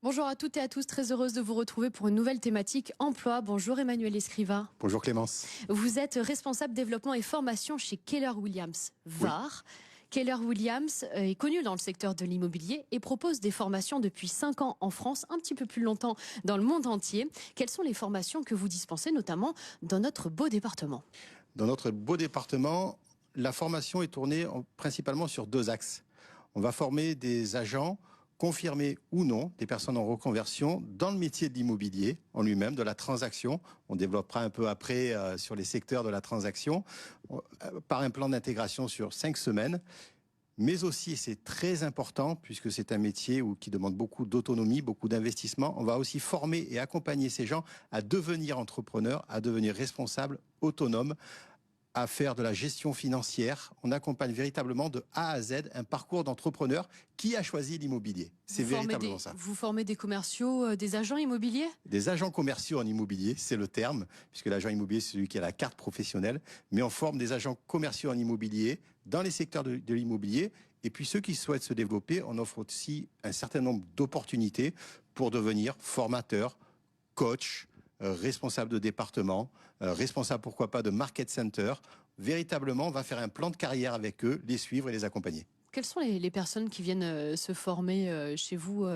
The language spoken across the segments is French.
Bonjour à toutes et à tous, très heureuse de vous retrouver pour une nouvelle thématique emploi. Bonjour Emmanuel Escriva. Bonjour Clémence. Vous êtes responsable développement et formation chez Keller Williams VAR. Oui. Keller Williams est connu dans le secteur de l'immobilier et propose des formations depuis 5 ans en France, un petit peu plus longtemps dans le monde entier. Quelles sont les formations que vous dispensez, notamment dans notre beau département? Dans notre beau département, la formation est tournée principalement sur 2 axes. On va former des agents confirmés ou non, des personnes en reconversion dans le métier de l'immobilier en lui-même, de la transaction. On développera un peu après sur les secteurs de la transaction, par un plan d'intégration sur 5 semaines. Mais aussi, et c'est très important, puisque c'est un métier qui demande beaucoup d'autonomie, beaucoup d'investissement, on va aussi former et accompagner ces gens à devenir entrepreneurs, à devenir responsables, autonomes, à faire de la gestion financière. On accompagne véritablement de A à Z un parcours d'entrepreneur qui a choisi l'immobilier. C'est véritablement ça. Vous formez des commerciaux, des agents immobiliers? Des agents commerciaux en immobilier, c'est le terme, puisque l'agent immobilier, c'est celui qui a la carte professionnelle. Mais on forme des agents commerciaux en immobilier dans les secteurs de l'immobilier. Et puis ceux qui souhaitent se développer, on offre aussi un certain nombre d'opportunités pour devenir formateur, coach, responsable de département, responsable pourquoi pas de market center. Véritablement, on va faire un plan de carrière avec eux, les suivre et les accompagner. Quelles sont les personnes qui viennent se former chez vous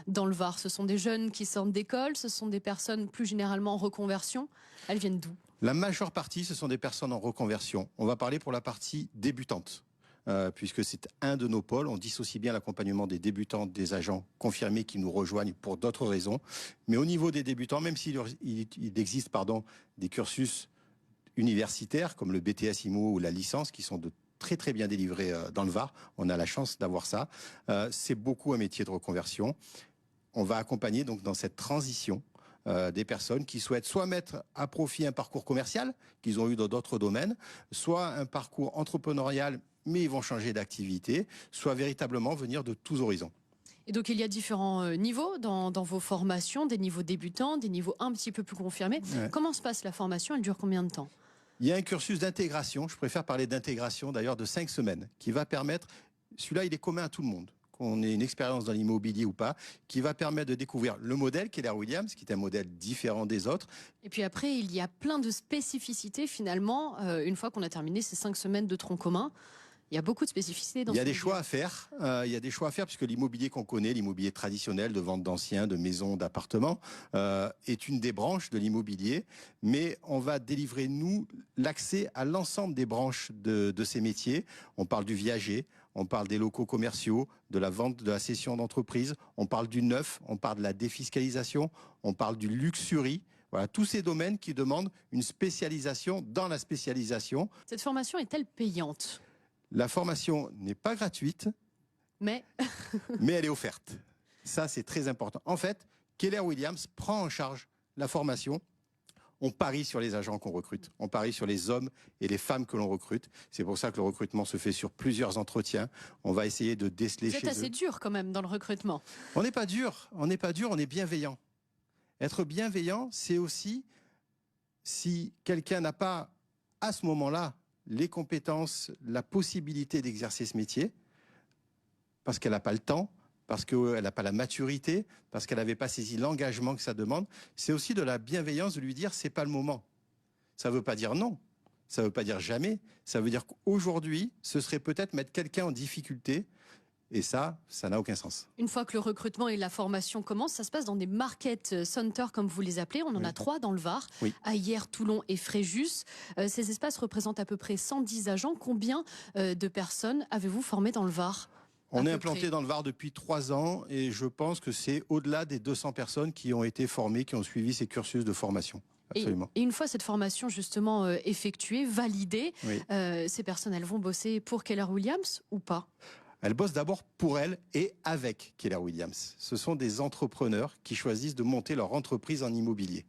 dans le Var? Ce sont des jeunes qui sortent d'école, ce sont des personnes plus généralement en reconversion. Elles viennent d'où? La majeure partie, ce sont des personnes en reconversion. On va parler pour la partie débutante. Puisque c'est un de nos pôles. On dissocie bien l'accompagnement des débutants des agents confirmés qui nous rejoignent pour d'autres raisons. Mais au niveau des débutants, même s'il existe des cursus universitaires comme le BTS IMO ou la licence qui sont de très très bien délivrés dans le Var, on a la chance d'avoir ça. C'est beaucoup un métier de reconversion. On va accompagner donc dans cette transition des personnes qui souhaitent soit mettre à profit un parcours commercial qu'ils ont eu dans d'autres domaines, soit un parcours entrepreneurial mais ils vont changer d'activité, soit véritablement venir de tous horizons. Et donc il y a différents niveaux dans vos formations, des niveaux débutants, des niveaux un petit peu plus confirmés. Ouais. Comment se passe la formation? Elle dure combien de temps? Il y a un cursus d'intégration, je préfère parler d'intégration d'ailleurs, de 5 semaines, qui va permettre, celui-là il est commun à tout le monde, qu'on ait une expérience dans l'immobilier ou pas, qui va permettre de découvrir le modèle Keller Williams, qui est un modèle différent des autres. Et puis après, il y a plein de spécificités finalement, une fois qu'on a terminé ces 5 semaines de tronc commun. Il y a beaucoup de spécificités dans ce Il y a des choix à faire. Il y a des choix à faire puisque l'immobilier qu'on connaît, l'immobilier traditionnel de vente d'anciens, de maisons, d'appartements, est une des branches de l'immobilier. Mais on va délivrer, nous, l'accès à l'ensemble des branches de ces métiers. On parle du viager, on parle des locaux commerciaux, de la vente, de la cession d'entreprise, on parle du neuf, on parle de la défiscalisation, on parle du luxury. Voilà, tous ces domaines qui demandent une spécialisation dans la spécialisation. Cette formation est-elle payante ? La formation n'est pas gratuite, mais elle est offerte. Ça, c'est très important. En fait, Keller Williams prend en charge la formation. On parie sur les agents qu'on recrute. On parie sur les hommes et les femmes que l'on recrute. C'est pour ça que le recrutement se fait sur plusieurs entretiens. On va essayer de déceler chez eux. Vous êtes assez dur quand même dans le recrutement. On n'est pas dur, on est bienveillant. Être bienveillant, c'est aussi si quelqu'un n'a pas, à ce moment-là, les compétences, la possibilité d'exercer ce métier, parce qu'elle n'a pas le temps, parce qu'elle n'a pas la maturité, parce qu'elle n'avait pas saisi l'engagement que ça demande, c'est aussi de la bienveillance de lui dire c'est pas le moment. Ça ne veut pas dire non, ça ne veut pas dire jamais, ça veut dire qu'aujourd'hui, ce serait peut-être mettre quelqu'un en difficulté. Et ça n'a aucun sens. Une fois que le recrutement et la formation commencent, ça se passe dans des market centers, comme vous les appelez. On en a 3 dans le Var, Ayères, Toulon et Fréjus. Ces espaces représentent à peu près 110 agents. Combien de personnes avez-vous formé dans le Var ? On est implanté dans le Var depuis 3 ans et je pense que c'est au-delà des 200 personnes qui ont été formées, qui ont suivi ces cursus de formation. Absolument. Et une fois cette formation justement effectuée, validée, ces personnes, elles vont bosser pour Keller Williams ou pas ? Elles bossent d'abord pour elles et avec Keller Williams. Ce sont des entrepreneurs qui choisissent de monter leur entreprise en immobilier.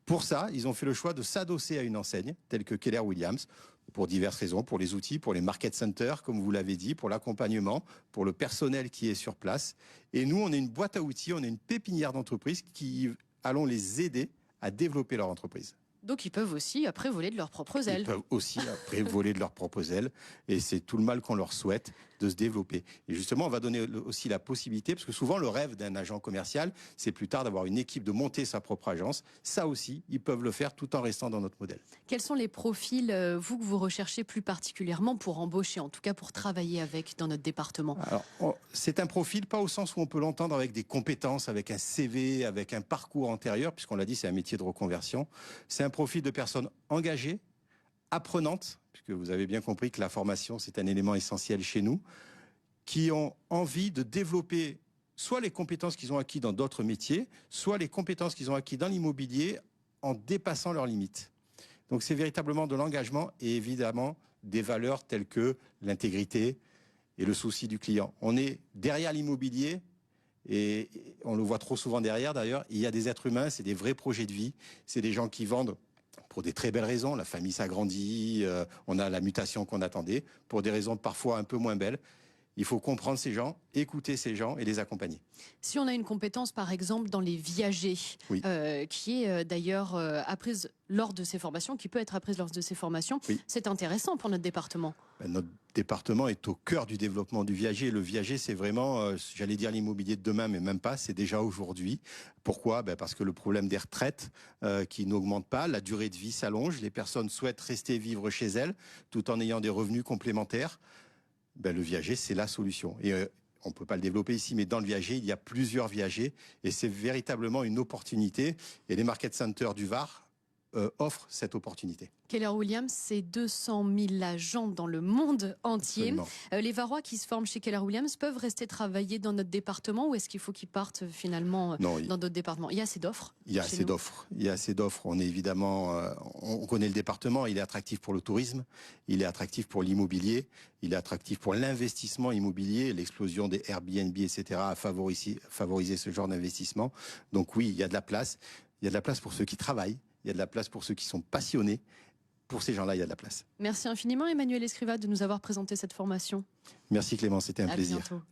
Pour ça, ils ont fait le choix de s'adosser à une enseigne telle que Keller Williams, pour diverses raisons, pour les outils, pour les market centers, comme vous l'avez dit, pour l'accompagnement, pour le personnel qui est sur place. Et nous, on est une boîte à outils, on est une pépinière d'entreprises qui allons les aider à développer leur entreprise. Donc ils peuvent aussi après voler de leurs propres Ils ailes. peuvent aussi après voler de leurs propres ailes et c'est tout le mal qu'on leur souhaite de se développer. Et justement, on va donner aussi la possibilité, parce que souvent le rêve d'un agent commercial, c'est plus tard d'avoir une équipe, de monter sa propre agence. Ça aussi, ils peuvent le faire tout en restant dans notre modèle. Quels sont les profils, vous, que vous recherchez plus particulièrement pour embaucher, en tout cas pour travailler avec dans notre département? Alors, c'est un profil, pas au sens où on peut l'entendre avec des compétences, avec un CV, avec un parcours antérieur, puisqu'on l'a dit, c'est un métier de reconversion. C'est un profil de personnes engagées, apprenantes, puisque vous avez bien compris que la formation, c'est un élément essentiel chez nous, qui ont envie de développer soit les compétences qu'ils ont acquis dans d'autres métiers, soit les compétences qu'ils ont acquis dans l'immobilier en dépassant leurs limites. Donc c'est véritablement de l'engagement et évidemment des valeurs telles que l'intégrité et le souci du client. On est derrière l'immobilier et on le voit trop souvent derrière d'ailleurs. Il y a des êtres humains, c'est des vrais projets de vie, c'est des gens qui vendent pour des très belles raisons, la famille s'agrandit, on a la mutation qu'on attendait, pour des raisons parfois un peu moins belles. Il faut comprendre ces gens, écouter ces gens et les accompagner. Si on a une compétence, par exemple, dans les viagers, Oui. qui est d'ailleurs apprise lors de ces formations, qui peut être apprise lors de ces formations, Oui. c'est intéressant pour notre département. Notre département est au cœur du développement du viager. Le viager, c'est vraiment, j'allais dire l'immobilier de demain, mais même pas, c'est déjà aujourd'hui. Pourquoi ? Parce que le problème des retraites qui n'augmente pas, la durée de vie s'allonge, les personnes souhaitent rester vivre chez elles tout en ayant des revenus complémentaires. Le viager, c'est la solution. Et on ne peut pas le développer ici, mais dans le viager, il y a plusieurs viagers et c'est véritablement une opportunité. Et les market centers du Var offrent cette opportunité. Keller Williams, c'est 200 000 agents dans le monde entier. Absolument. Les Varois qui se forment chez Keller Williams peuvent rester travailler dans notre département ou est-ce qu'il faut qu'ils partent finalement Non, dans d'autres départements? Il y a assez d'offres. Il y a assez d'offres. Il y a assez d'offres. On est évidemment, on connaît le département. Il est attractif pour le tourisme. Il est attractif pour l'immobilier. Il est attractif pour l'investissement immobilier. L'explosion des Airbnb, etc. a favorisé ce genre d'investissement. Donc oui, il y a de la place. Il y a de la place pour ceux qui travaillent. Il y a de la place pour ceux qui sont passionnés. Pour ces gens-là, il y a de la place. Merci infiniment, Emmanuel Escriva, de nous avoir présenté cette formation. Merci Clément, c'était un À plaisir. bientôt.